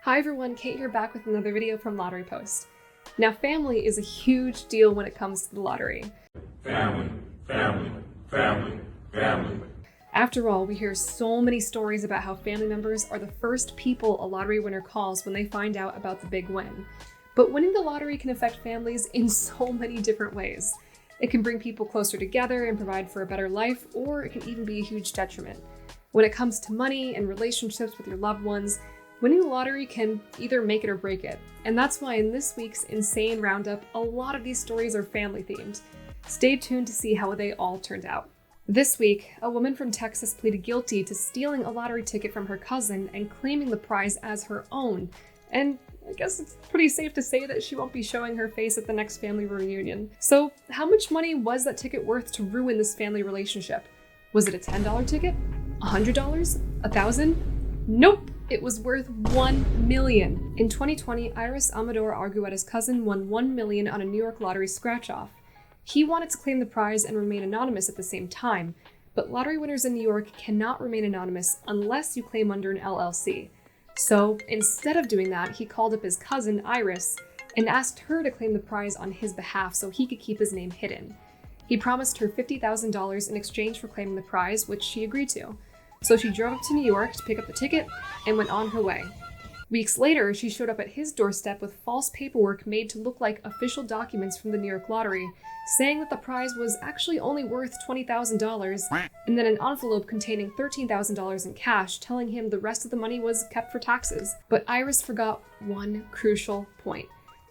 Hi everyone, Kate here back with another video from Lottery Post. Now family is a huge deal when it comes to the lottery. Family, family, family, family. After all, we hear so many stories about how family members are the first people a lottery winner calls when they find out about the big win. But winning the lottery can affect families in so many different ways. It can bring people closer together and provide for a better life, or it can even be a huge detriment. When it comes to money and relationships with your loved ones, winning the lottery can either make it or break it. And that's why in this week's Insane Roundup, a lot of these stories are family themed. Stay tuned to see how they all turned out. This week, a woman from Texas pleaded guilty to stealing a lottery ticket from her cousin and claiming the prize as her own. And I guess it's pretty safe to say that she won't be showing her face at the next family reunion. So how much money was that ticket worth to ruin this family relationship? Was it a $10 ticket? $100? $1,000? Nope! It was worth $1 million. In 2020, Iris Amador Argueda's cousin won $1 million on a New York lottery scratch-off. He wanted to claim the prize and remain anonymous at the same time, but lottery winners in New York cannot remain anonymous unless you claim under an LLC. So instead of doing that, he called up his cousin, Iris, and asked her to claim the prize on his behalf so he could keep his name hidden. He promised her $50,000 in exchange for claiming the prize, which she agreed to. So she drove up to New York to pick up the ticket and went on her way. Weeks later, she showed up at his doorstep with false paperwork made to look like official documents from the New York lottery, saying that the prize was actually only worth $20,000, and then an envelope containing $13,000 in cash, telling him the rest of the money was kept for taxes. But Iris forgot one crucial point.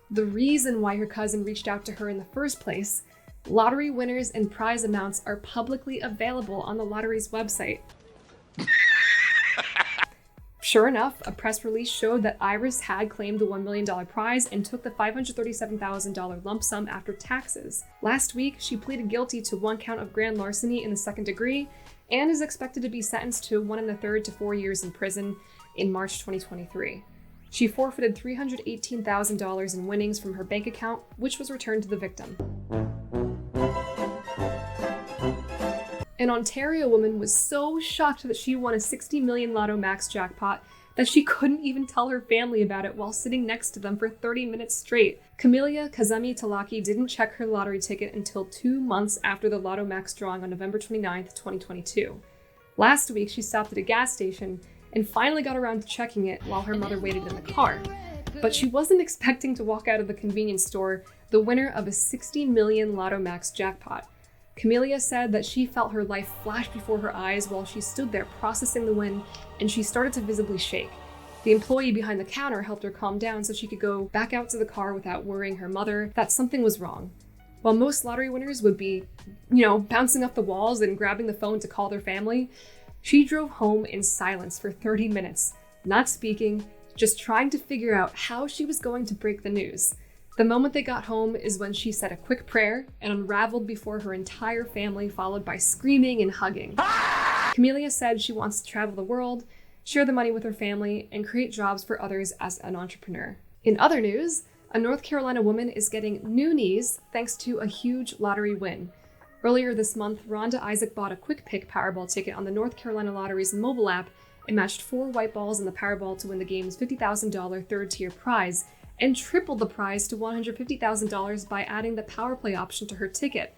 The reason why her cousin reached out to her in the first place. Lottery winners and prize amounts are publicly available on the lottery's website. Sure enough, a press release showed that Iris had claimed the $1 million prize and took the $537,000 lump sum after taxes. Last week, she pleaded guilty to 1 count of grand larceny in the 2nd degree and is expected to be sentenced to 1 1/3 to 4 years in prison in March 2023. She forfeited $318,000 in winnings from her bank account, which was returned to the victim. An Ontario woman was so shocked that she won a $60 million Lotto Max jackpot that she couldn't even tell her family about it while sitting next to them for 30 minutes straight. Camelia Kazemi Talaki didn't check her lottery ticket until 2 months after the Lotto Max drawing on November 29th, 2022. Last week, she stopped at a gas station and finally got around to checking it while her mother waited in the car. But she wasn't expecting to walk out of the convenience store the winner of a $60 million Lotto Max jackpot. Camelia said that she felt her life flash before her eyes while she stood there processing the win, and she started to visibly shake. The employee behind the counter helped her calm down so she could go back out to the car without worrying her mother that something was wrong. While most lottery winners would be, bouncing off the walls and grabbing the phone to call their family, she drove home in silence for 30 minutes, not speaking, just trying to figure out how she was going to break the news. The moment they got home is when she said a quick prayer and unraveled before her entire family, followed by screaming and hugging. Camelia said she wants to travel the world, share the money with her family, and create jobs for others as an entrepreneur. In other news, a North Carolina woman is getting new knees thanks to a huge lottery win. Earlier this month, Rhonda Isaac bought a quick pick Powerball ticket on the North Carolina Lottery's mobile app and matched 4 white balls in the Powerball to win the game's $50,000 third-tier prize, and tripled the prize to $150,000 by adding the power play option to her ticket.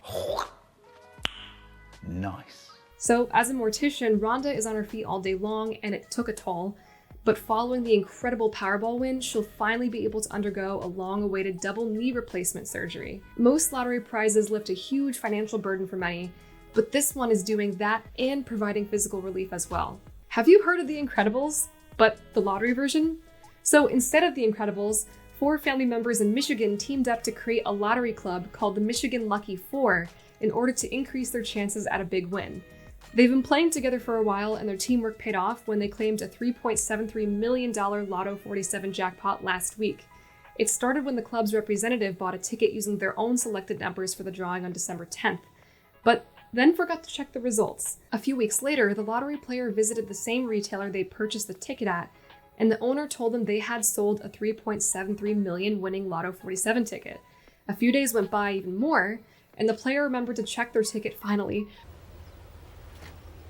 Nice. So, as a mortician, Rhonda is on her feet all day long, and it took a toll. But following the incredible Powerball win, she'll finally be able to undergo a long-awaited double knee replacement surgery. Most lottery prizes lift a huge financial burden for many, but this one is doing that and providing physical relief as well. Have you heard of The Incredibles, but the lottery version? So instead of The Incredibles, 4 family members in Michigan teamed up to create a lottery club called the Michigan Lucky 4 in order to increase their chances at a big win. They've been playing together for a while, and their teamwork paid off when they claimed a $3.73 million Lotto 47 jackpot last week. It started when the club's representative bought a ticket using their own selected numbers for the drawing on December 10th, but then forgot to check the results. A few weeks later, the lottery player visited the same retailer they purchased the ticket at, and the owner told them they had sold a $3.73 million winning Lotto 47 ticket. A few days went by even more, and the player remembered to check their ticket finally.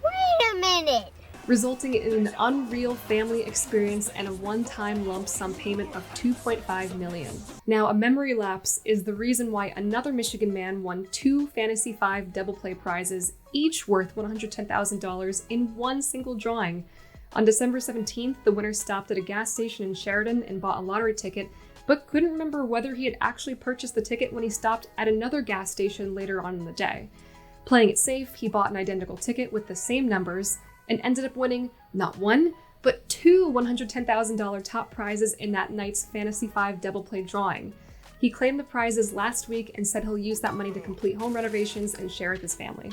Wait a minute! Resulting in an unreal family experience and a one-time lump sum payment of $2.5 million. Now, a memory lapse is the reason why another Michigan man won 2 Fantasy 5 double play prizes, each worth $110,000 in one single drawing. On December 17th, the winner stopped at a gas station in Sheridan and bought a lottery ticket, but couldn't remember whether he had actually purchased the ticket when he stopped at another gas station later on in the day. Playing it safe, he bought an identical ticket with the same numbers, and ended up winning not one, but 2 $110,000 top prizes in that night's Fantasy 5 double play drawing. He claimed the prizes last week and said he'll use that money to complete home renovations and share with his family.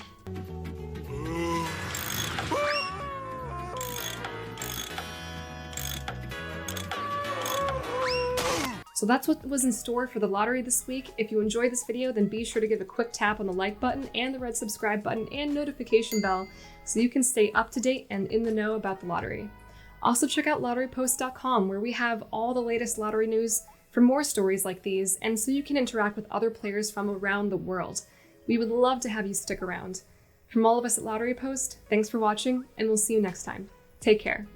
So that's what was in store for the lottery this week. If you enjoyed this video, then be sure to give a quick tap on the like button and the red subscribe button and notification bell so you can stay up to date and in the know about the lottery. Also check out lotterypost.com, where we have all the latest lottery news for more stories like these, and so you can interact with other players from around the world. We would love to have you stick around. From all of us at Lottery Post, thanks for watching, and we'll see you next time. Take care.